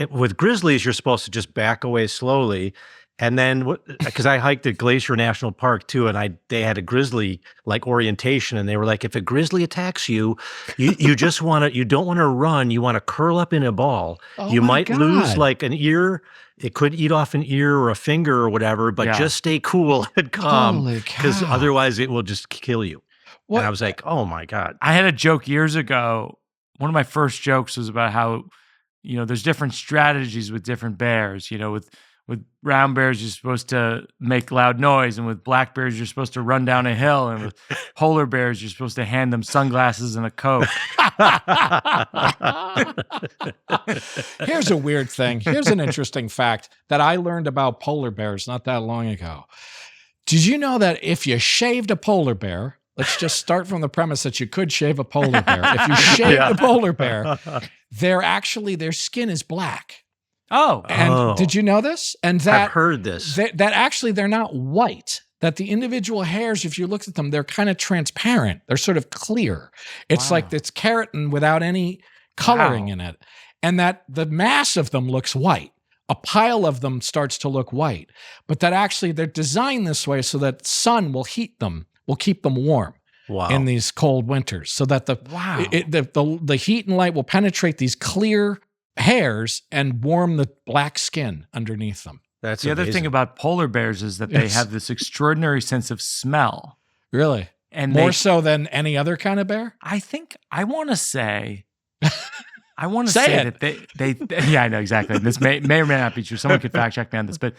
with grizzlies, you're supposed to just back away slowly. And then, because I hiked at Glacier National Park too, and they had a grizzly like orientation, and they were like, if a grizzly attacks you, you just you don't want to run, you want to curl up in a ball. You might lose like an ear. It could eat off an ear or a finger or whatever, but just stay cool and calm because otherwise it will just kill you. And I was like, oh my God. I had a joke years ago. One of my first jokes was about how, there's different strategies with different bears, with brown bears, you're supposed to make loud noise. And with black bears, you're supposed to run down a hill. And with polar bears, you're supposed to hand them sunglasses and a Coke. Here's a weird thing. Here's an interesting fact that I learned about polar bears not that long ago. Did you know that if you shaved a polar bear, let's just start from the premise that you could shave a polar bear. If you shaved a polar bear, their skin is black. Oh. And did you know this? And that I've heard this. That actually they're not white. That the individual hairs, if you look at them, they're kind of transparent. They're sort of clear. It's like it's keratin without any coloring in it. And that the mass of them looks white. A pile of them starts to look white. But that actually they're designed this way so that sun will heat them, will keep them warm. in these cold winters, so that the heat and light will penetrate these clear hairs and warm the black skin underneath them. That's the amazing. other thing about polar bears is that they have this extraordinary sense of smell. Really? And more so than any other kind of bear? I want to say that they yeah, I know exactly. This may or may not be true. Someone could fact check me on this, but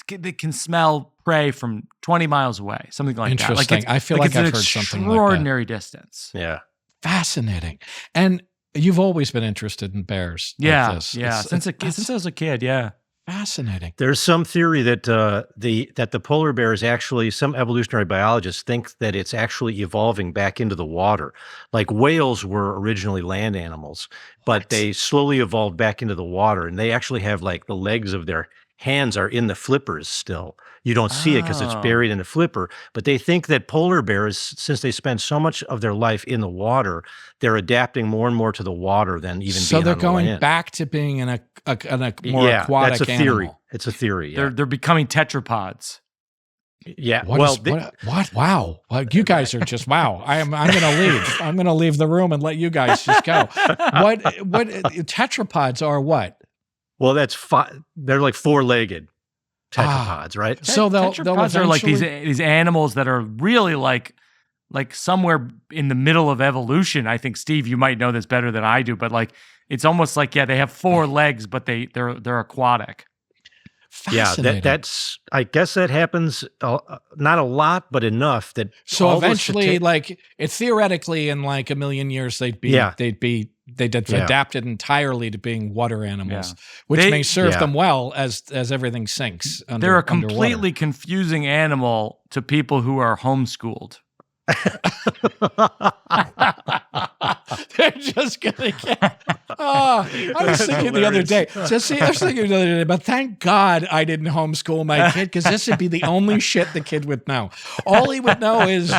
they can smell prey from 20 miles away, something like that. Interesting. I feel like I've heard something like that. Extraordinary distance. Yeah. Fascinating. And you've always been interested in bears. Yeah. Like this. Yeah. Since I was a kid. Yeah. Fascinating. There's some theory that the polar bear is actually, some evolutionary biologists think that it's actually evolving back into the water. Like whales were originally land animals, but they slowly evolved back into the water, and they actually have like the legs of their hands are in the flippers still. You don't see it because it's buried in a flipper, but they think that polar bears, since they spend so much of their life in the water, they're adapting more and more to the water than even being on the land. So they're going back to being in a more aquatic that's a theory. animal. It's a theory. Yeah. They're becoming tetrapods. Yeah. What? Wow. Well, you guys are just wow. I'm going to leave. I'm going to leave the room and let you guys just go. What tetrapods are what? Well, they're like four-legged tetrapods, right? So tetrapods are like these animals that are really like somewhere in the middle of evolution. I think, Steve, you might know this better than I do, but like it's almost like they have four legs, but they're aquatic. Fascinating. Yeah, that's. I guess that happens not a lot, but enough that. So eventually, theoretically, in like a million years, they'd adapted entirely to being water animals, which may serve them well as everything sinks. They're a completely confusing animal to people who are homeschooled. They're just gonna get. I was thinking the other day. But thank God I didn't homeschool my kid, because this would be the only shit the kid would know. All he would know is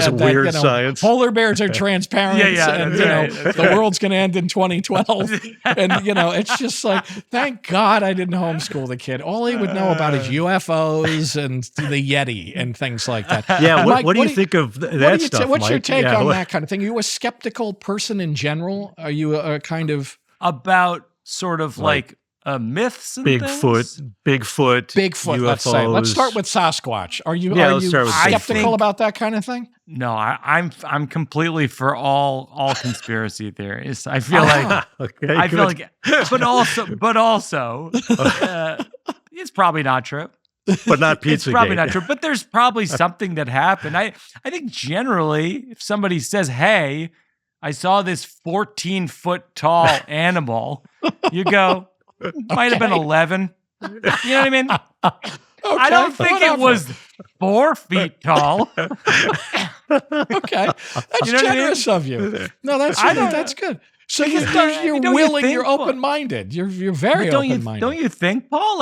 weird science. Polar bears are transparent, and the world's gonna end in 2012. And it's just like, thank God I didn't homeschool the kid. All he would know about is UFOs and the Yeti and things like that. Yeah. Mike, what do you think of that stuff? What's your Mike? take on that kind of thing? Are you a skeptical person in general? Are you a kind of about sort of like myths and Bigfoot, UFOs. Let's say. Let's start with Sasquatch. Are you skeptical about that kind of thing? No, I'm completely for all conspiracy theories. I feel but also, it's probably not true. But not Pizzagate. It's probably not true. But there's probably something that happened. I think generally, if somebody says, "Hey, I saw this 14-foot tall animal," you go, "Might have been 11." You know what I mean? I don't think it was 4 feet tall. Okay, that's generous of you. No, that's good. So you're willing, you're open-minded. You're very open-minded. Don't you think, Paul?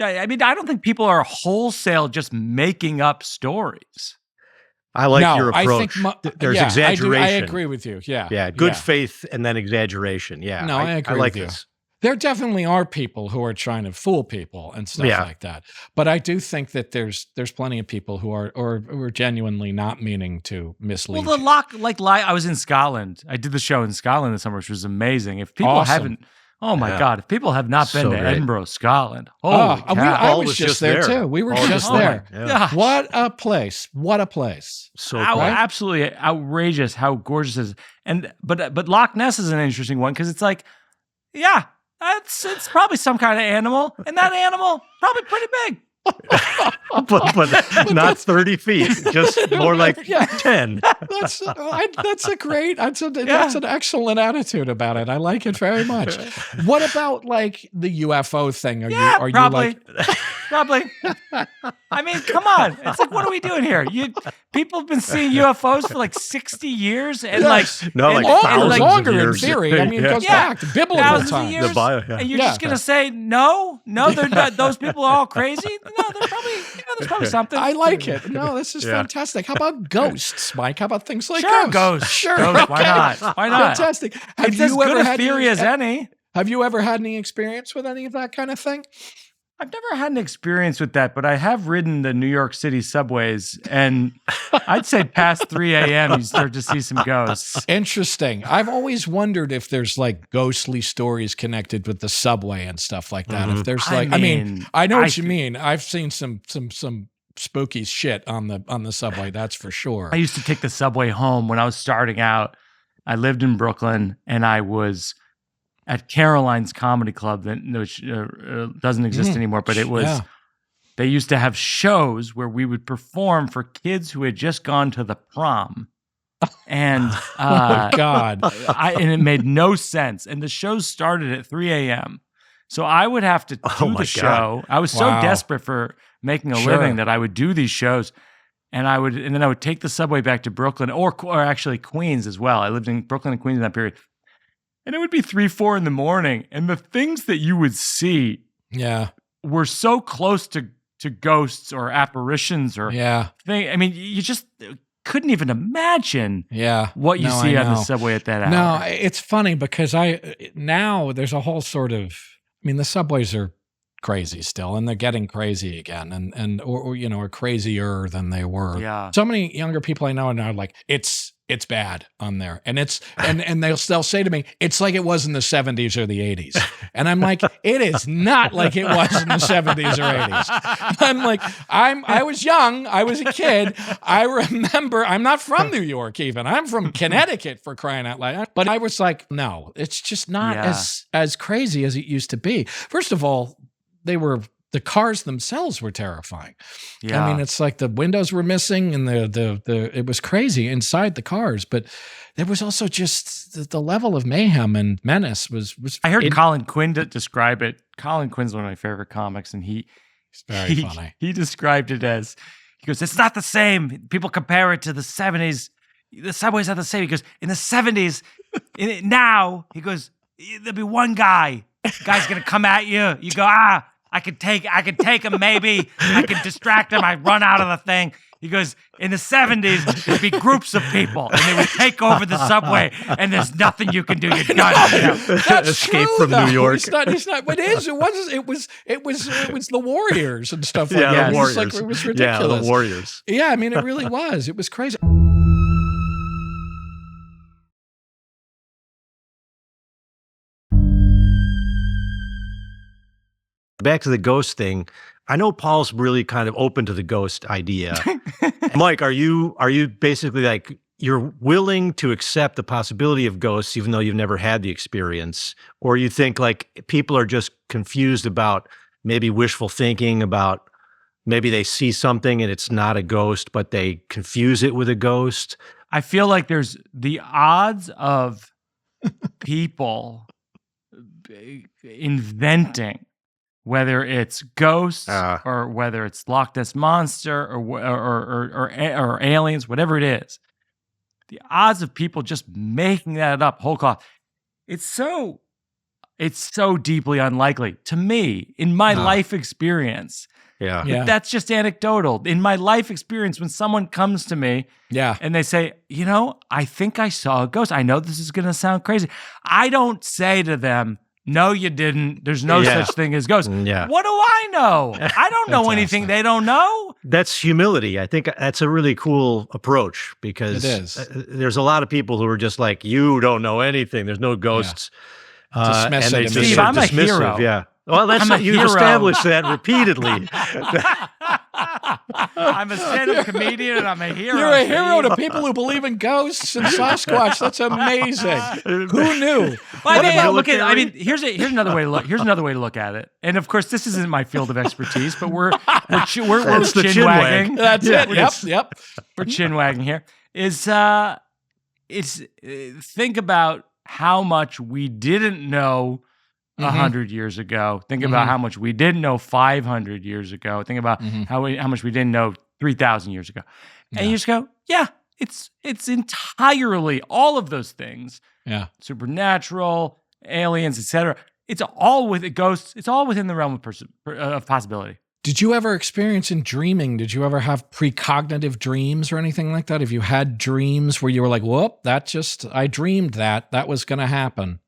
I don't think people are wholesale just making up stories. I like your approach. I think there's exaggeration. I agree with you. Yeah. Yeah. Good faith and then exaggeration. Yeah. No, I agree with you. This. There definitely are people who are trying to fool people and stuff like that. But I do think that there's plenty of people who are genuinely not meaning to mislead. Well, I was in Scotland. I did the show in Scotland this summer, which was amazing. If people haven't. Oh my God! If people have not been to Edinburgh, Scotland, I was just there too. We were just there. Yeah. What a place! What a place! So absolutely outrageous how gorgeous it is. But Loch Ness is an interesting one because it's like, it's probably some kind of animal, and that animal probably pretty big. but not 30 feet, just more like 10. That's an excellent attitude about it. I like it very much. What about like the UFO thing? Are probably. I mean, come on. It's like, what are we doing here? People have been seeing UFOs for like 60 years and longer in years. theory. I mean, it goes back to biblical thousands times. Of years, and you're just going to say, no, they're not, those people are all crazy? No, there's probably something. I like it. No, this is fantastic. How about ghosts, Mike? How about things like ghosts? Sure. Why not? Fantastic. It's as good a theory as any. Have you ever had any experience with any of that kind of thing? I've never had an experience with that, but I have ridden the New York City subways, and I'd say past 3 a.m. you start to see some ghosts. Interesting. I've always wondered if there's like ghostly stories connected with the subway and stuff like that. If there's like, I know what you mean. I've seen some spooky shit on the subway. That's for sure. I used to take the subway home when I was starting out. I lived in Brooklyn, and I was at Caroline's Comedy Club, which doesn't exist anymore, but it was, they used to have shows where we would perform for kids who had just gone to the prom. And oh God. And it made no sense. And the shows started at 3 a.m. So I would have to do the show. I was so desperate for making a living that I would do these shows. And then I would take the subway back to Brooklyn or actually Queens as well. I lived in Brooklyn and Queens in that period. And it would be 3, 4 in the morning. And the things that you would see were so close to ghosts or apparitions or thing. I mean, you just couldn't even imagine what you see on the subway at that hour. No, it's funny because now there's a whole sort of, the subways are crazy still, and they're getting crazy again, or crazier than they were. Yeah. So many younger people I know are now like, it's bad on there. And and they'll say to me, it's like it was in the 70s or the 80s. And I'm like, it is not like it was in the 70s or 80s. I'm like, I was young. I was a kid. I remember, I'm not from New York even. I'm from Connecticut, for crying out loud. But I was like, no, it's just not as crazy as it used to be. First of all, the cars themselves were terrifying. Yeah. It's like the windows were missing and it was crazy inside the cars, but there was also just the level of mayhem and menace was. I heard Colin Quinn describe it. Colin Quinn's one of my favorite comics, and he's very funny. He described it as, he goes, it's not the same. People compare it to the 70s. The subway's not the same. He goes, in the 70s, now, he goes, there'll be one guy. Guy's gonna come at you. You go, I could take him maybe. I could distract him. I run out of the thing. He goes, in the 70s, there'd be groups of people, and they would take over the subway, and there's nothing you can do. You're done. That's Escape true, from though. New York. It's not. But it was the Warriors and stuff like that. Yeah, the Warriors. It was ridiculous. Yeah, the Warriors. Yeah, it really was. It was crazy. Back to the ghost thing. I know Paul's really kind of open to the ghost idea. Mike, are you basically like, you're willing to accept the possibility of ghosts even though you've never had the experience? Or you think like people are just confused about maybe wishful thinking, about maybe they see something and it's not a ghost, but they confuse it with a ghost? I feel like there's the odds of people inventing, whether it's ghosts or whether it's Loch Ness Monster or aliens, whatever it is, the odds of people just making that up whole cloth, it's so deeply unlikely to me in my life experience. Yeah. That's just anecdotal. In my life experience, when someone comes to me and they say, I think I saw a ghost. I know this is going to sound crazy. I don't say to them, no, you didn't. There's no such thing as ghosts. Yeah. What do I know? I don't know anything they don't know. That's humility. I think that's a really cool approach, because there's a lot of people who are just like, you don't know anything. There's no ghosts. Dismissive. And they Steve, I'm a dismissive. hero. Yeah. Well, you've established that repeatedly. I'm a stand-up comedian and I'm a hero. You're a hero to people who believe in ghosts and Sasquatch. That's amazing. Who knew? Here's another way to look. Here's another way to look at it. And of course, this isn't my field of expertise, but we're chin-wagging. That's it. Yep. We're chin-wagging here. Think about how much we didn't know 100 years ago. Think about how much we didn't know 500 years ago. Think about how much we didn't know 3,000 years ago. And you just go, it's entirely all of those things. Yeah. Supernatural, aliens, etc. It's all with ghosts. It's all within the realm of possibility. Did you ever experience in dreaming? Did you ever have precognitive dreams or anything like that? Have you had dreams where you were like, whoop, I dreamed that was going to happen.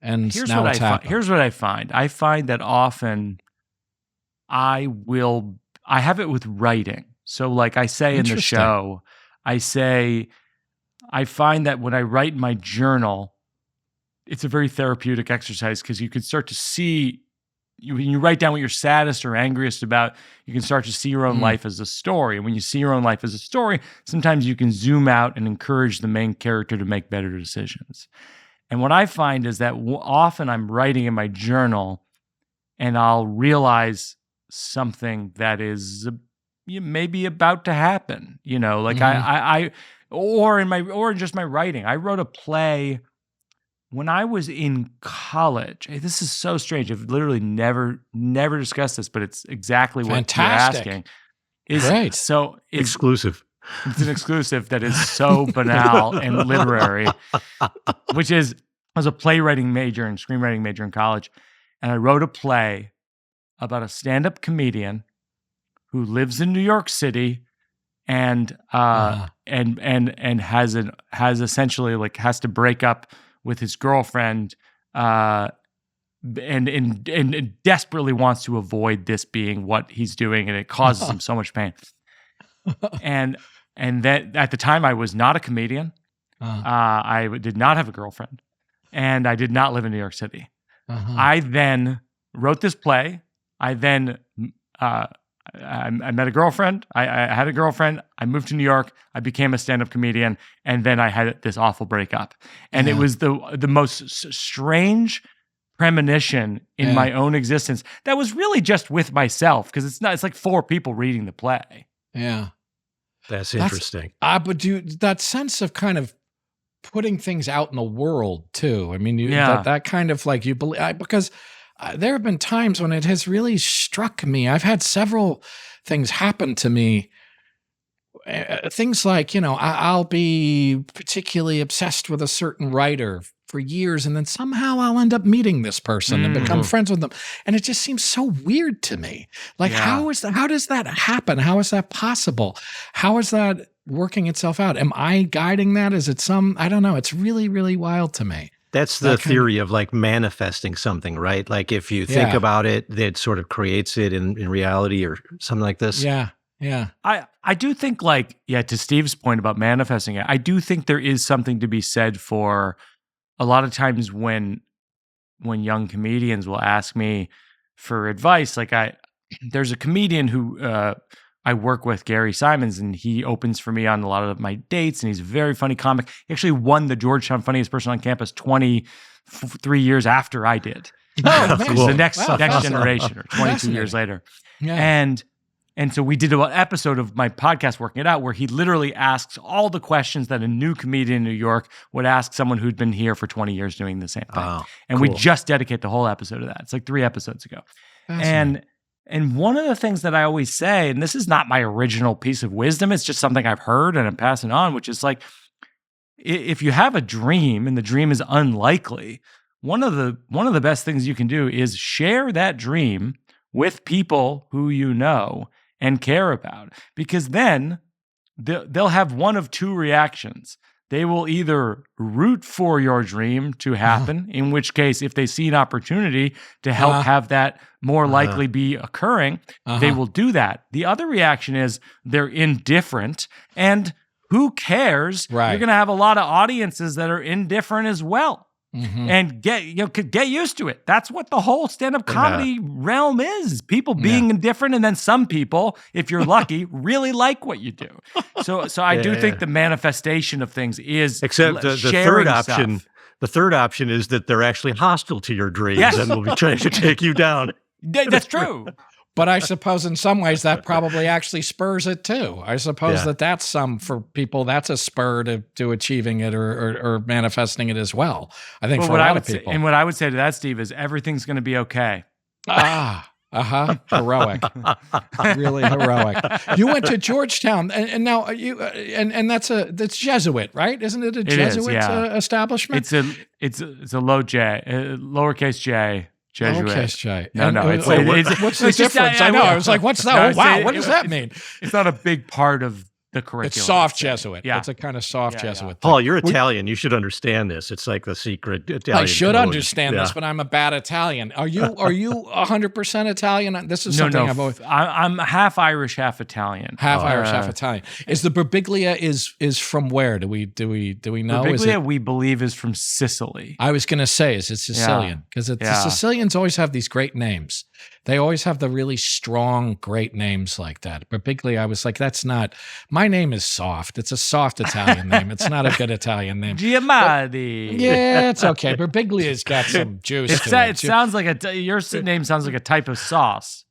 And here's now it's happened. Here's what I find. I find that often I have it with writing. So like I say in the show, I find that when I write in my journal, it's a very therapeutic exercise because you can start to see, when you write down what you're saddest or angriest about, you can start to see your own life as a story. And when you see your own life as a story, sometimes you can zoom out and encourage the main character to make better decisions. And what I find is that often I'm writing in my journal and I'll realize something that is maybe about to happen, like or in just my writing. I wrote a play when I was in college. This is so strange. I've literally never discussed this, but it's exactly what you're asking. Great. So exclusive. It's an exclusive that is so banal and literary, which is, I was a playwriting major and screenwriting major in college, and I wrote a play about a stand-up comedian who lives in New York City and has essentially like has to break up with his girlfriend, and desperately wants to avoid this being what he's doing, and it causes him so much pain. And that at the time I was not a comedian. I did not have a girlfriend, and I did not live in New York City. I then wrote this play. I then I met a girlfriend. I had a girlfriend. I moved to New York. I became a stand-up comedian, and then I had this awful breakup. And it was the most strange premonition in my own existence that was really just with myself, because it's like 4 people reading the play. Yeah. That's interesting. But that sense of kind of putting things out in the world too. I mean, that kind of like you believe, because there have been times when it has really struck me. I've had several things happen to me. Things like, I'll be particularly obsessed with a certain writer for years, and then somehow I'll end up meeting this person and become friends with them. And it just seems so weird to me. Like, how does that happen? How is that possible? How is that working itself out? Am I guiding that? Is it I don't know. It's really, really wild to me. That's the theory of like manifesting something, right? Like if you think about it, that sort of creates it in reality or something like this. Yeah. Yeah. I do think to Steve's point about manifesting it, I do think there is something to be said for a lot of times when young comedians will ask me for advice. Like there's a comedian who I work with, Gary Simons, and he opens for me on a lot of my dates, and he's a very funny comic. He actually won the Georgetown Funniest Person on Campus 23 years after I did. Oh, cool. The next generation, or 22 years later. Yeah. And so we did an episode of my podcast, Working It Out, where he literally asks all the questions that a new comedian in New York would ask someone who'd been here for 20 years doing the same thing. Oh, and we just dedicate the whole episode to that. It's like 3 episodes ago. And one of the things that I always say, and this is not my original piece of wisdom, it's just something I've heard and I'm passing on, which is like, if you have a dream and the dream is unlikely, one of the best things you can do is share that dream with people who you know and care about, because then they'll have one of 2 reactions. They will either root for your dream to happen, in which case, if they see an opportunity to help have that more likely be occurring, they will do that. The other reaction is they're indifferent, and who cares? Right. You're going to have a lot of audiences that are indifferent as well. And get used to it. That's what the whole stand-up comedy realm is. People being indifferent, and then some people, if you're lucky, really like what you do. So I do think the manifestation of things is except the third option. Stuff. The third option is that they're actually hostile to your dreams and will be trying to take you down. That's true. But I suppose in some ways that probably actually spurs it too. I suppose that's for people, that's a spur to achieving it or manifesting it as well. I think for a lot of people. And what I would say to that, Steve, is everything's going to be okay. Heroic. Really heroic. You went to Georgetown, and now that's Jesuit, right? Isn't it a Jesuit establishment? It's a lowercase J. Jesuit. Lowercase J. No. What's the difference? I know. I was like, what's that? Wow, what does that mean? It's not a big part of the curriculum. It's soft Jesuit. Yeah. It's a kind of soft Jesuit thing. Paul, you're Italian. You should understand this. It's like the secret Italian. I should understand this, but I'm a bad Italian. Are you 100% Italian? This is something I've always... I'm half Irish, half Italian. Half Irish, half Italian. Is the Birbiglia is from where? Do we know? Birbiglia, we believe, is from Sicily. I was going to say, is it Sicilian? Because the Sicilians always have these great names. They always have the really strong, great names like that. Birbiglia, I was like, that's not... My name is soft. It's a soft Italian name. It's not a good Italian name. Giamatti. Yeah, it's okay. Birbiglia's got some juice to it. It sounds like your name sounds like a type of sauce.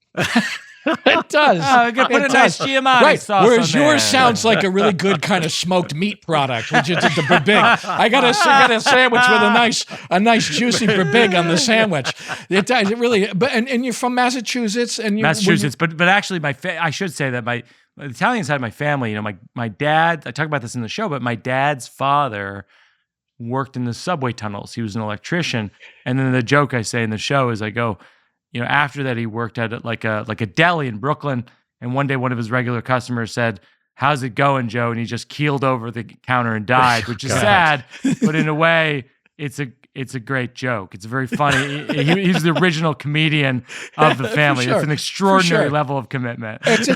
It does. I could put a nice Giamatti sauce Whereas on yours sounds like a really good kind of smoked meat product, which is the Birbig. I got a sandwich with a nice juicy Birbig on the sandwich. It does. It really. But and you're from Massachusetts, but actually, I should say that the Italian side of my family, my dad. I talk about this in the show, but my dad's father worked in the subway tunnels. He was an electrician, and then the joke I say in the show is I go, after that he worked at like a deli in Brooklyn, and one day one of his regular customers said, "How's it going, Joe?" And he just keeled over the counter and died, which is sad, but in a way, it's a great joke. It's very funny. He's the original comedian of the family. Sure. It's an extraordinary level of commitment. It's a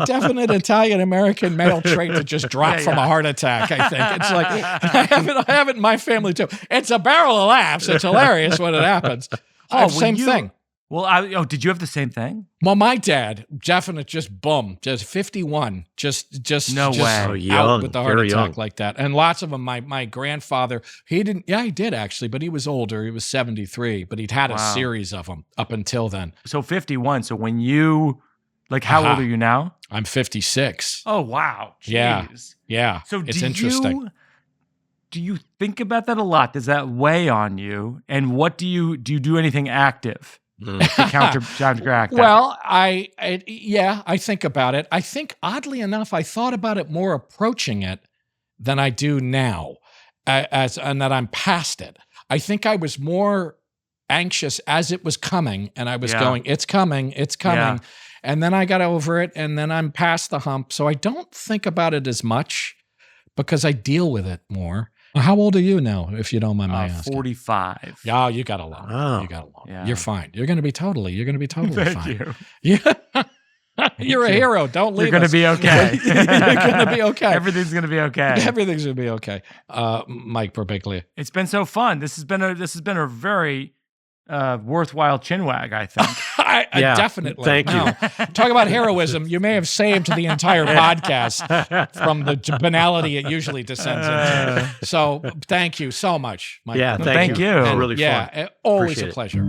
definite Italian American male trait to just drop from a heart attack. I think it's like I have it in my family too. It's a barrel of laughs. It's hilarious when it happens. Same thing. Well, did you have the same thing? Well, my dad, definite, just 51, no way, out with the heart attack like that. And lots of them. My grandfather, he didn't. Yeah, he did actually, but he was older. He was 73, but he'd had a series of them up until then. So 51. So when you, how old are you now? I'm 56. Oh wow. Jeez. Yeah. So it's interesting. Do you think about that a lot? Does that weigh on you? And what do you do anything active to counteract that? Well, I think about it. I think oddly enough, I thought about it more approaching it than I do now, and that I'm past it. I think I was more anxious as it was coming, and I was going, it's coming. Yeah. And then I got over it, and then I'm past the hump. So I don't think about it as much because I deal with it more. How old are you now, if you don't mind my asking? 45. Yeah, you got along. Oh. You got along. Yeah. You're fine. You're going to be totally Thank fine. You. Yeah. You're a hero. Don't leave You're going to be okay. You're going to be okay. Everything's going to be okay. Everything's going to be okay. Mike Birbiglia. It's been so fun. This has been a very worthwhile chinwag, I think. Definitely. Thank you. Talk about heroism. You may have saved the entire podcast from the banality it usually descends into. So thank you so much, Mike. Yeah, thank you. It's really fun. Yeah, always Appreciate a pleasure.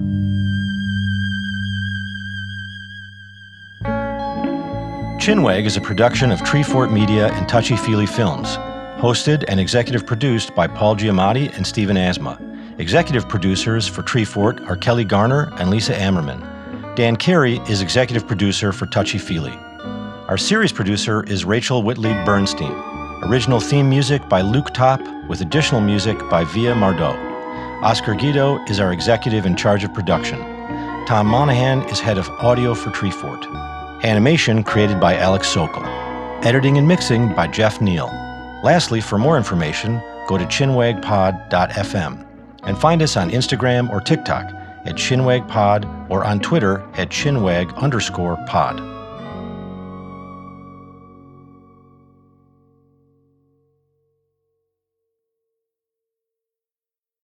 Chinwag is a production of Treefort Media and Touchy Feely Films, hosted and executive produced by Paul Giamatti and Stephen Asma. Executive producers for Treefort are Kelly Garner and Lisa Ammerman. Dan Carey is executive producer for Touchy Feely. Our series producer is Rachel Whitley Bernstein. Original theme music by Luke Topp, with additional music by Via Mardot. Oscar Guido is our executive in charge of production. Tom Monahan is head of audio for Treefort. Animation created by Alex Sokol. Editing and mixing by Jeff Neal. Lastly, for more information, go to chinwagpod.fm and find us on Instagram or TikTok at chinwagpod or on Twitter at chinwag_pod.